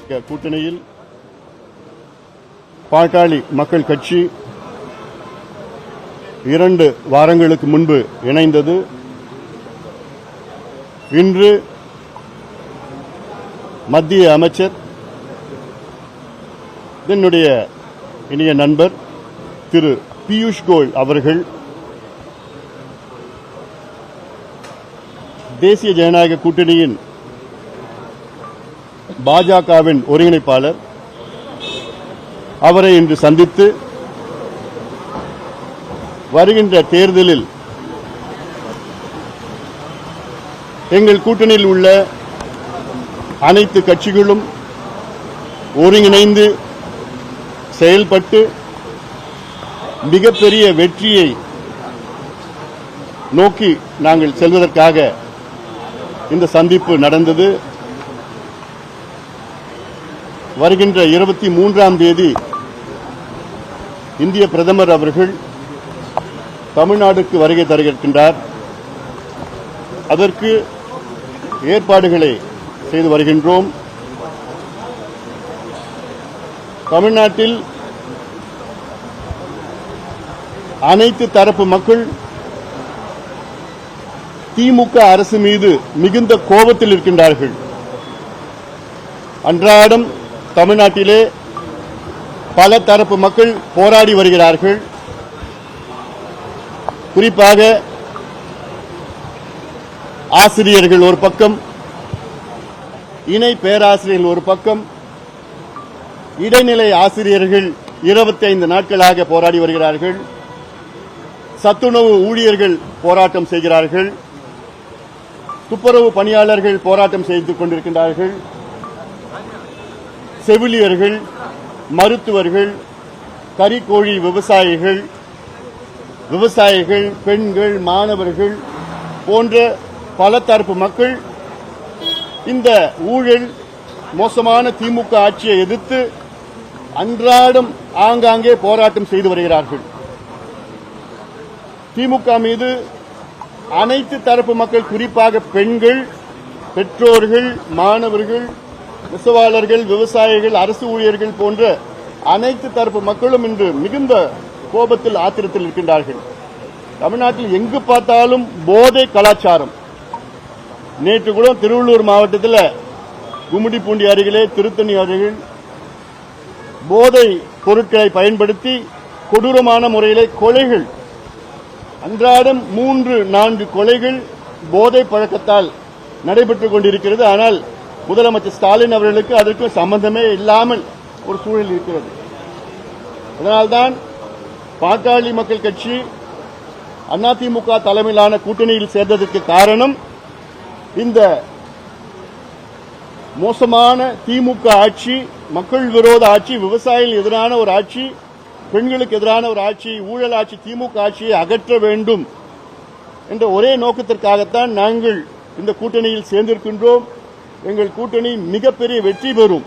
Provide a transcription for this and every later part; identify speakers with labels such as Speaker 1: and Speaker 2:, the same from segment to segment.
Speaker 1: ஜனநாயக கூட்டணியில் பாட்டாளி மக்கள் கட்சி 2 வாரங்களுக்கு முன்பு இணைந்தது. இன்று மத்திய அமைச்சர் என்னுடைய இனிய நண்பர் திரு பியூஷ் கோயல் அவர்கள் தேசிய ஜனநாயக கூட்டணியின் பாஜகவின் ஒருங்கிணைப்பாளர் அவரை இன்று சந்தித்து வருகின்ற தேர்தலில் எங்கள் கூட்டணியில் உள்ள அனைத்து கட்சிகளும் ஒருங்கிணைந்து செயல்பட்டு மிகப்பெரிய வெற்றியை நோக்கி நாங்கள் செல்வதற்காக இந்த சந்திப்பு நடந்தது. வருகின்ற 23ஆம் தேதி இந்திய பிரதமர் அவர்கள் தமிழ்நாடுக்கு வருகை தருகின்றார். அதற்கு ஏற்பாடுகளை செய்து வருகின்றோம். தமிழ்நாட்டில் அனைத்து தரப்பு மக்கள் திமுக அரசு மீது மிகுந்த கோபத்தில் இருக்கின்றார்கள். அன்றாடம் தமிழ்நாட்டிலே பல தரப்பு மக்கள் போராடி வருகிறார்கள். குறிப்பாக ஆசிரியர்கள் ஒரு பக்கம், இணை பேராசிரியர்கள் ஒரு பக்கம், இடைநிலை ஆசிரியர்கள் 25 நாட்களாக போராடி வருகிறார்கள். சத்துணவு ஊழியர்கள் போராட்டம் செய்கிறார்கள். துப்புரவு பணியாளர்கள் போராட்டம் செய்து கொண்டிருக்கின்றார்கள். செவிலியர்கள், மருத்துவர்கள், கறிக்கோழி விவசாயிகள், பெண்கள், மாணவர்கள் போன்ற பல தரப்பு மக்கள் இந்த ஊழல் மோசமான திமுக ஆட்சியை எதிர்த்து அன்றாடம் ஆங்காங்கே போராட்டம் செய்து வருகிறார்கள். திமுக மீது அனைத்து தரப்பு மக்கள், குறிப்பாக பெண்கள், பெற்றோர்கள், மாணவர்கள், நெசவாளர்கள், விவசாயிகள், அரசு ஊழியர்கள் போன்ற அனைத்து தரப்பு மக்களும் இன்று மிகுந்த கோபத்தில், ஆத்திரத்தில் இருக்கின்றார்கள். தமிழ்நாட்டில் எங்கு பார்த்தாலும் போதை கலாச்சாரம். நேற்று கூட திருவள்ளூர் மாவட்டத்தில் கும்மிடிப்பூண்டி அருகிலே, திருத்தணி அருகில் போதை பொருட்களை பயன்படுத்தி கொடூரமான முறையிலே கொலைகள், அன்றாடம் 3-4 கொலைகள் போதை பழக்கத்தால் நடைபெற்றுக் கொண்டிருக்கிறது. ஆனால் முதலமைச்சர் ஸ்டாலின் அவர்களுக்கு அதற்கு சம்பந்தமே இல்லாமல் ஒரு சூழல் இருக்கிறது. அதனால்தான் பாட்டாளி மக்கள் கட்சி அதிமுக தலைமையிலான கூட்டணியில் சேர்ந்ததற்கு காரணம் இந்த மோசமான திமுக ஆட்சி, மக்கள் விரோத ஆட்சி, விவசாயிகள் எதிரான ஒரு ஆட்சி, பெண்களுக்கு எதிரான ஒரு ஆட்சி, ஊழல் ஆட்சி, திமுக ஆட்சியை அகற்ற வேண்டும் என்ற ஒரே நோக்கத்திற்காகத்தான் நாங்கள் இந்த கூட்டணியில் சேர்ந்திருக்கின்றோம். எங்கள் கூட்டணி மிகப்பெரிய வெற்றி பெறும்,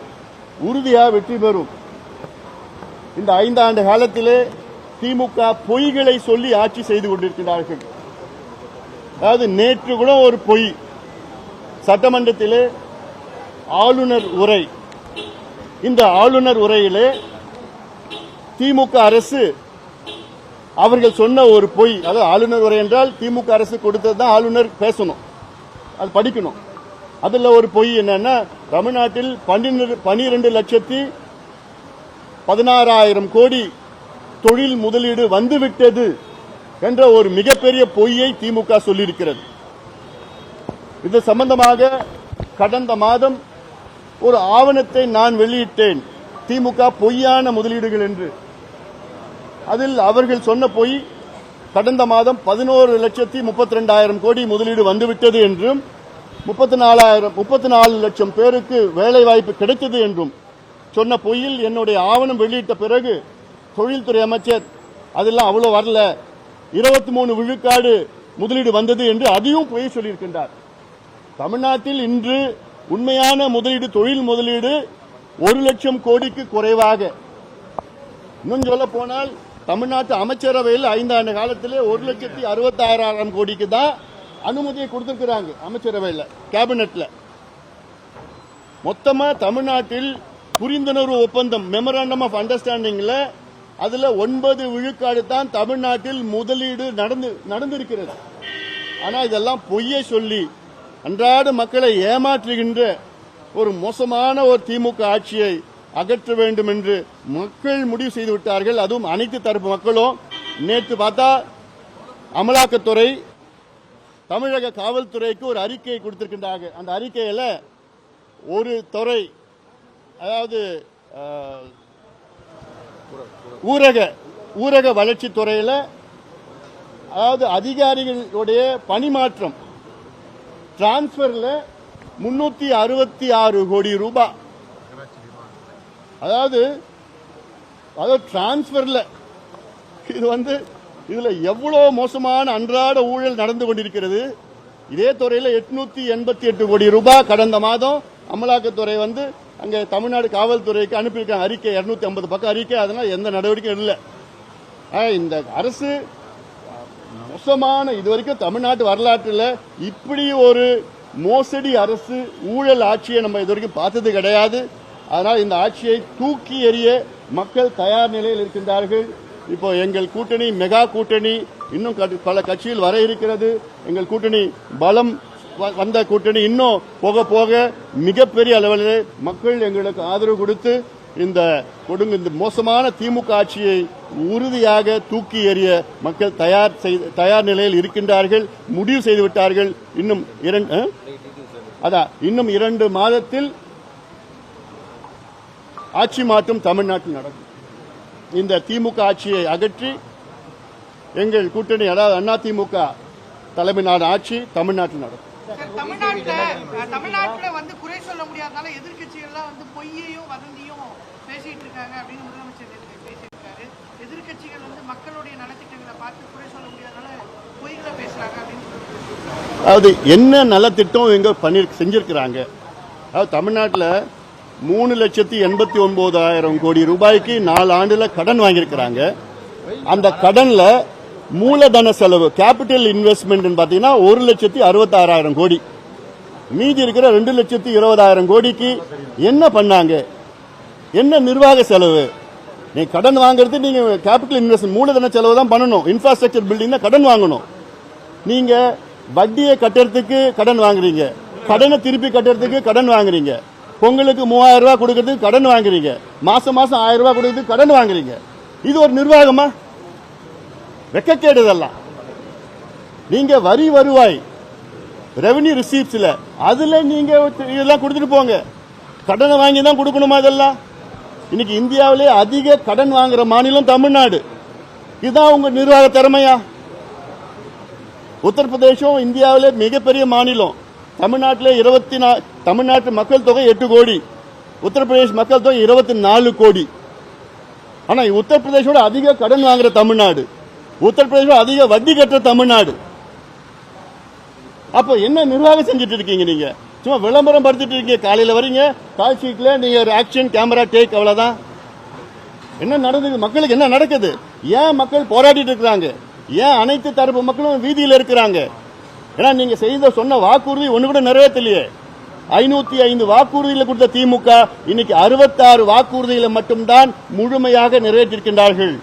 Speaker 1: உறுதியாக வெற்றி பெறும். இந்த 5 ஆண்டு காலத்திலே திமுக பொய்களை சொல்லி ஆட்சி செய்து கொண்டிருக்கிறார்கள். அதாவது நேற்று கூட ஒரு பொய், சட்டமன்றத்திலே ஆளுநர் உரை, இந்த ஆளுநர் உரையிலே திமுக அரசு அவர்கள் சொன்ன ஒரு பொய், அதாவது ஆளுநர் உரை என்றால் திமுக அரசு கொடுத்ததுதான் ஆளுநர் பேசணும், அது படிக்கணும். அதுல ஒரு பொய் என்னன்னா, தமிழ்நாட்டில் 12,16,000 கோடி தொழில் முதலீடு வந்துவிட்டது என்ற ஒரு மிகப்பெரிய பொய்யை திமுக சொல்லியிருக்கிறது. இது சம்பந்தமாக கடந்த மாதம் ஒரு ஆவணத்தை நான் வெளியிட்டேன், திமுக பொய்யான முதலீடுகள் என்று. அதில் அவர்கள் சொன்ன பொய், கடந்த மாதம் 11,32,000 கோடி முதலீடு வந்துவிட்டது என்றும் 34 லட்சம் பேருக்கு வேலை வாய்ப்பு கிடைத்தது என்றும் சொன்ன பொய்யில் என்னுடைய ஆவணம் வெளியிட்ட பிறகு தொழில்துறை அமைச்சர் அதெல்லாம் அவ்வளவு வரல, 23 விழுக்காடு முதலீடு வந்தது என்று அதையும் பொய் சொல்லியிருக்கின்றார். தமிழ்நாட்டில் இன்று உண்மையான முதலீடு, தொழில் முதலீடு 1 லட்சம் கோடிக்கு குறைவாக. இன்னும் சொல்ல போனால் தமிழ்நாட்டு அமைச்சரவையில் 5 ஆண்டு காலத்திலே 1,66,000 கோடிக்கு தான் அனுமதியை கொடுத்திருக்கிறாங்க அமைச்சரவையில், கேபினெட்ல. மொத்தமா தமிழ்நாட்டில் புரிந்துணர்வு ஒப்பந்தம் மெமராண்டம் ஆஃப் அண்டர்ஸ்டாண்டிங்ல அதுல 9 விழுக்காடு தான் தமிழ்நாட்டில் முதலீடு நடந்திருக்கிறது. ஆனா இதெல்லாம் பொய்யை சொல்லி அன்றாட மக்களை ஏமாற்றுகின்ற ஒரு மோசமான ஒரு திமுக ஆட்சியை அகற்ற வேண்டும் என்று மக்கள் முடிவு செய்து விட்டார்கள். அதுவும் அனைத்து தரப்பு மக்களும். நேற்று பார்த்தா அமலாக்கத்துறை தமிழக காவல்துறைக்கு ஒரு அறிக்கை கொடுத்திருக்கின்றாங்க. அந்த அறிக்கையில ஒரு துறை, அதாவது ஊரக வளர்ச்சி துறையில, அதாவது அதிகாரிகளுடைய பணிமாற்றம் டிரான்ஸ்பர்ல 366 கோடி ரூபாய், அதாவது டிரான்ஸ்பர்ல இது இதுல எவ்வளவு மோசமான அன்றாட ஊழல் நடந்து கொண்டிருக்கிறது. இதே துறையில 888 கோடி ரூபாய் கடந்த மாதம் அமலாக்கத்துறை அங்க தமிழ்நாடு காவல்துறைக்கு அனுப்பியிருக்காங்க அறிக்கை. 250 பக்கம் அறிக்கை. அதனால எந்த நடவடிக்கையும் இல்லை. இந்த அரசு மோசமான, இதுவரைக்கும் தமிழ்நாட்டு வரலாற்றில் இப்படி ஒரு மோசடி அரசு, ஊழல் ஆட்சியை நம்ம இதுவரைக்கும் பார்த்தது கிடையாது. அதனால் இந்த ஆட்சியை தூக்கி எறிய மக்கள் தயார் நிலையில் இருக்கின்றார்கள். இப்போ எங்கள் கூட்டணி மெகா கூட்டணி இன்னும் பல கட்சியில் வர இருக்கிறது. எங்கள் கூட்டணி பலம் வந்த கூட்டணி இன்னும் போக போக மிகப்பெரிய அளவில் மக்கள் எங்களுக்கு ஆதரவு கொடுத்து இந்த மோசமான திமுக ஆட்சியை உறுதியாக தூக்கி எறிய மக்கள் தயார் நிலையில் இருக்கின்றார்கள். முடிவு செய்துவிட்டார்கள். இன்னும் 2 மாதத்தில் ஆட்சி மாற்றம் தமிழ்நாட்டில் நடக்கும். இந்த திமுக ஆட்சியை அகற்றி எங்கள் கூட்டணி, அதாவது அதிமுக தலைமையிலான ஆட்சி தமிழ்நாட்டில் நடக்கும்.
Speaker 2: தமிழ்நாட்டில் குறை சொல்ல முடியாதனால எதிர்கட்சிகள்லாம் பொய்யையும் வதந்தியும் பேசிட்டு இருக்காங்க அப்படின்னு முதலமைச்சர் பேசியிருக்காரு. எதிர்கட்சிகள் மக்களுடைய நலத்திட்டங்களை பார்த்து குறை சொல்ல முடியாதனால பொய்களை பேசுறாங்க அப்படின்னு சொல்லிட்டு,
Speaker 1: அதாவது என்ன நலத்திட்டம் எங்க செஞ்சிருக்கிறாங்க. அதாவது தமிழ்நாட்டில் 3,89,000 கோடி ரூபாய்க்கு 4 ஆண்டுல கடன் வாங்கியிருக்கிறாங்க. அந்த கடன்ல மூலதன செலவு, கேபிட்டல் இன்வெஸ்ட்மெண்ட் பாத்தீங்கன்னா 1,66,000 கோடி. மீதி இருக்கிற 2,20,000 கோடிக்கு என்ன பண்ணாங்க? என்ன நிர்வாக செலவு? நீங்க கடன் வாங்குறது, நீங்க கேபிட்டல் இன்வெஸ்ட்மெண்ட் மூலதன செலவு தான் பண்ணணும். இன்ஃப்ராஸ்ட்ரக்சர் பில்டிங் தான் கடன் வாங்கணும். நீங்க வட்டியை கட்டுறதுக்கு கடன் வாங்குறீங்க, கடனை திருப்பி கட்டுறதுக்கு கடன் வாங்குறீங்க, பொங்கலுக்கு 3000 ரூபாய் கொடுக்கறதுக்கு கடன் வாங்குறீங்க, மாசம் 1000 ரூபாய் கொடுக்கறதுக்கு கடன் வாங்குறீங்க. இது ஒரு நிர்வாகமா? வெக்கக்கேடு இதெல்லாம். நீங்க வரி வருவாய் ரெவன்யூ ரிசீப்ஸ்ல அதுல நீங்க இதெல்லாம் கொடுத்துட்டு போங்க. கடனை வாங்கி தான் கொடுக்கணுமா? இதெல்லாம் இன்னைக்கு இந்தியாவிலே அதிக கடன் வாங்குற மாநிலம் தமிழ்நாடு. இதுதான் உங்க நிர்வாக திறமையா? உத்தரப்பிரதேசம் இந்தியாவிலே மிகப்பெரிய மாநிலம். தமிழ்நாட்டில் தமிழ்நாட்டு மக்கள் தொகை 8 கோடி, உத்தரப்பிரதேச மக்கள் தொகை 24 கோடி. ஆனா உத்தரப்பிரதேசோட அதிக கடன் வாங்குற தமிழ்நாடு, உத்தரப்பிரதேசம் அதிக வட்டி கட்டுற தமிழ்நாடு. அப்ப என்ன நிர்வாகம் செஞ்சுட்டு இருக்கீங்க? நீங்க சும்மா விளம்பரம் படுத்திட்டு இருக்கீங்க. காலையில வரீங்க, கால் ஷீட்ல நீங்க ஒரு ஆக்ஷன், கேமரா டேக், அவ்வளவுதான். என்ன நடந்தது? மக்களுக்கு என்ன நடக்குது? ஏன் மக்கள் போராடிட்டு இருக்கிறாங்க? ஏன் அனைத்து தரப்பு மக்களும் வீதியில் இருக்கிறாங்க? ஏன்னா நீங்க சொன்ன வாக்குறுதி ஒண்ணு கூட நிறைவேற்றலையே. 505 வாக்குறுதிகளை கொடுத்த திமுக இன்னைக்கு 66 வாக்குறுதிகளை மட்டும்தான் முழுமையாக நிறைவேற்றிருக்கின்றார்கள்.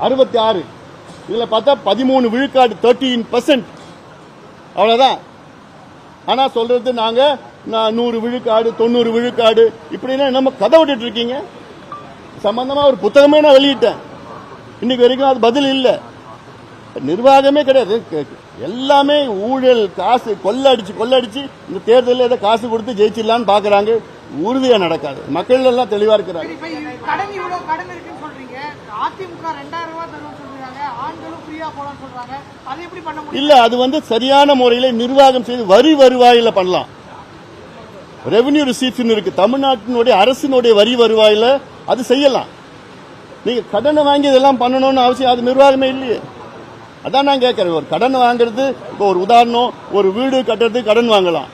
Speaker 1: 66. இதுல பார்த்தா 13 விழுக்காடு, 13%. அவ்வளவுதான். ஆனா சொல்றது நாங்க 100 விழுக்காடு, 90 விழுக்காடு, இப்படின்னா நம்ம கதை விட்டுட்டு இருக்கீங்க. சம்பந்தமா ஒரு புத்தகமே நான் வெளியிட்டேன். இன்னைக்கு வரைக்கும் அது பதில் இல்லை. நிர்வாகமே கிடையாது. எல்லாமே ஊழல், காசு கொள்ளடிச்சு இந்த தேர்தலில் ஏதோ காசு கொடுத்து ஜெயிச்சிடலான்னு பாக்குறாங்க. உறுதியா நடக்காது. மக்கள் எல்லாம் தெளிவா இருக்கிறாங்க. இல்ல, அது சரியான முறையில் நிர்வாகம் செய்து வரி வருவாயில பண்ணலாம். ரெவன்யூ ரிசீப்ஸ் இருக்கு தமிழ்நாட்டினுடைய அரசினுடைய வரி வருவாயில அது செய்யலாம். நீங்க கடனை வாங்கி இதெல்லாம் பண்ணணும்னு அவசியம் அது நிர்வாகமே இல்லையே. அதான் நான் கேட்கறேன். ஒரு கடன் வாங்குறது, இப்போ ஒரு உதாரணம், ஒரு வீடு கட்டுறதுக்கு கடன் வாங்கலாம்.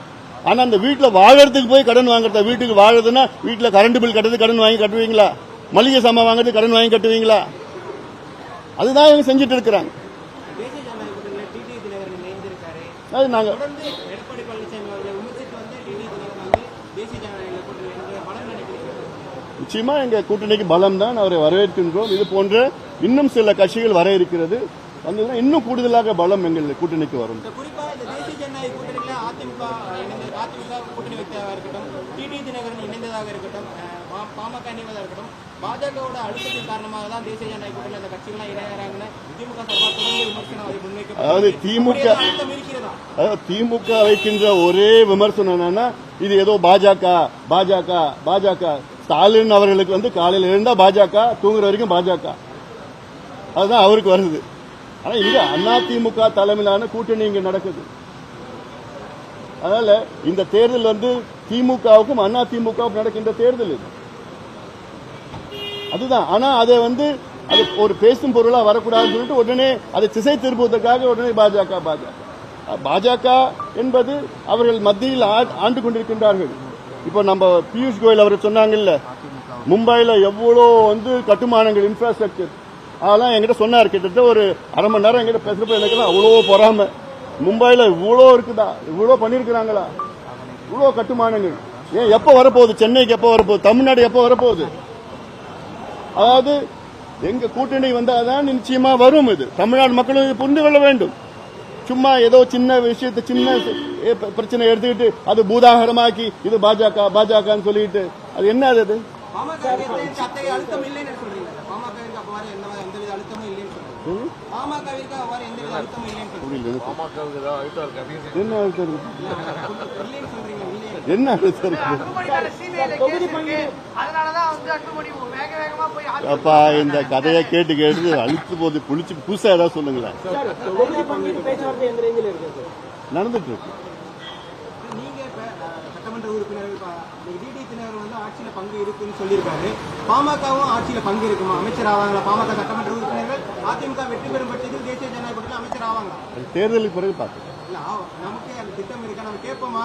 Speaker 1: ஆனா அந்த வீட்டுல வாழறதுக்கு போய் கடன் வாங்குறத, வீட்டுக்கு வாழறதுன்னா வீட்டுல கரண்ட் பில் கட்டுறது கடன் வாங்கி கட்டுவீங்களா? மளிகை சாமான் வாங்குறது கடன் வாங்கி கட்டுவீங்களா? அதுதான் இவங்க செஞ்சுட்டு இருக்கிறாங்க. அது நாங்க நிச்சயமா எங்க கூட்டணிக்கு பலம் தான், அவரை வரவேற்கின்றோம். இது போன்ற இன்னும் சில கட்சிகள் வர இருக்கிறது, வந்ததுன்னா இன்னும் கூடுதலாக பலம் எங்கள் கூட்டணிக்கு வரும்.
Speaker 3: குறிப்பா இந்த தேசிய ஜனநாயக கூட்டணியில அதிமுக கூட்டணி வைத்ததாக இருக்கட்டும், டிடி தினகரன் இணைந்ததாக இருக்கட்டும், பாமக இணைவதாக இருக்கட்டும், பாஜகவோட அழுத்தத்தின் காரணமாக தான் தேசிய ஜனநாயக கூட்டணியில் அந்த கட்சிகள்லாம் இணையறாங்கன்னு திமுக சார்பாக தொடர்ந்து விமர்சனம் அதை முன்வைக்க.
Speaker 1: அதாவது திமுக வைக்கின்ற ஒரே விமர்சனம் என்னன்னா, இது ஏதோ பாஜக பாஜக பாஜக. ஸ்டாலின் அவர்களுக்கு வந்து காலையில் எழுந்தா பாஜக, தூங்குற வரைக்கும் பாஜக, அதுதான் அவருக்கு வருது. ஆனா இங்க அதிமுக தலைமையிலான கூட்டணி இங்க நடக்குது. அதனால இந்த தேர்தல் வந்து திமுகவுக்கும் அதிமுகவுக்கும் நடக்கின்ற தேர்தல் இது, அதுதான். ஆனா அதை வந்து அது ஒரு பேசும் பொருளா வரக்கூடாதுன்னு சொல்லிட்டு உடனே அதை திசை திருப்புவதற்காக உடனே பாஜக பாஜக என்பது அவர்கள் மத்தியில் ஆண்டு கொண்டிருக்கின்றார்கள். இப்போ நம்ம பியூஷ் கோயல் அவர் சொன்னாங்கல்ல, மும்பைல எவ்வளோ வந்து கட்டுமானங்கள் இன்ஃப்ராஸ்ட்ரக்சர் அதெல்லாம் என்கிட்ட சொன்னார். கிட்டத்தட்ட ஒரு அரை மணி நேரம் என்கிட்ட பேசுறப்ப எனக்கு அவ்வளோ பொறாம. மும்பைல இவ்வளோ இருக்குதா, இவ்வளோ பண்ணிருக்கிறாங்களா, இவ்வளோ கட்டுமானங்கள். ஏன் எப்போ வரப்போகுது, சென்னைக்கு எப்போ வரப்போகுது, தமிழ்நாடு எப்போ வரப்போகுது? அதாவது எங்க கூட்டணி வந்தாதான் நிச்சயமா வரும். இது தமிழ்நாடு மக்களும் இது புரிந்து கொள்ள வேண்டும். சும்மா ஏதோ சின்ன விஷயத்தை சின்ன பிரச்சனை எடுத்துக்கிட்டு அது பூதாகரமாக்கி இது பாஜக பாஜகன்னு சொல்லிட்டு அது என்ன அது?
Speaker 3: அழுத்தம் இல்லைன்னு சொல்றீங்க. பாமகவிற்கு அவ்வாறு எந்தவித அழுத்தமும் இல்லைன்னு சொல்றீங்க. பாமகவிற்கு அவ்வாறு எந்தவித அழுத்தமும் இல்லைன்னு சொல்றீங்க.
Speaker 1: என்ன அழுத்தம் இருக்கு? என்ன அழுத்தம் இருக்கு? அப்பா இந்த கதையை கேட்டு கேட்டு அழுத்து போது புளிச்சு புதுசா ஏதாவது சொல்லுங்களேன். நடந்துட்டு இருக்கு.
Speaker 3: நீங்க சட்டமன்ற உறுப்பினர்கள் டிடி தினகரன் வந்து ஆட்சியில பங்கு இருக்குன்னு சொல்லியிருக்காரு. பாமகவும் ஆட்சியில பங்கு இருக்குமா? அமைச்சர் ஆவாங்களா பாமக சட்டமன்ற உறுப்பினர்கள்? அதிமுக வெற்றி பெறும் பட்சத்தில் தேசிய ஜனநாயக கூட்டணியில் அமைச்சர் ஆவாங்களா?
Speaker 1: தேர்தலுக்கு பிறகு பார்க்கலாம்.
Speaker 3: நமக்கு அந்த திட்டம் இருக்கா, நம்ம கேட்போமா?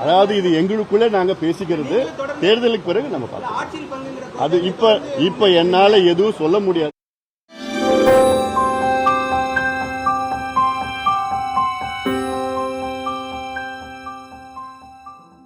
Speaker 1: அதாவது இது எங்களுக்குள்ள நாங்க பேசிக்கிறது, தேர்தலுக்கு பிறகு நம்ம பார்க்கலாம்.
Speaker 3: ஆட்சியில் பங்குங்கிற
Speaker 1: அது இப்ப என்னால எதுவும் சொல்ல முடியாது.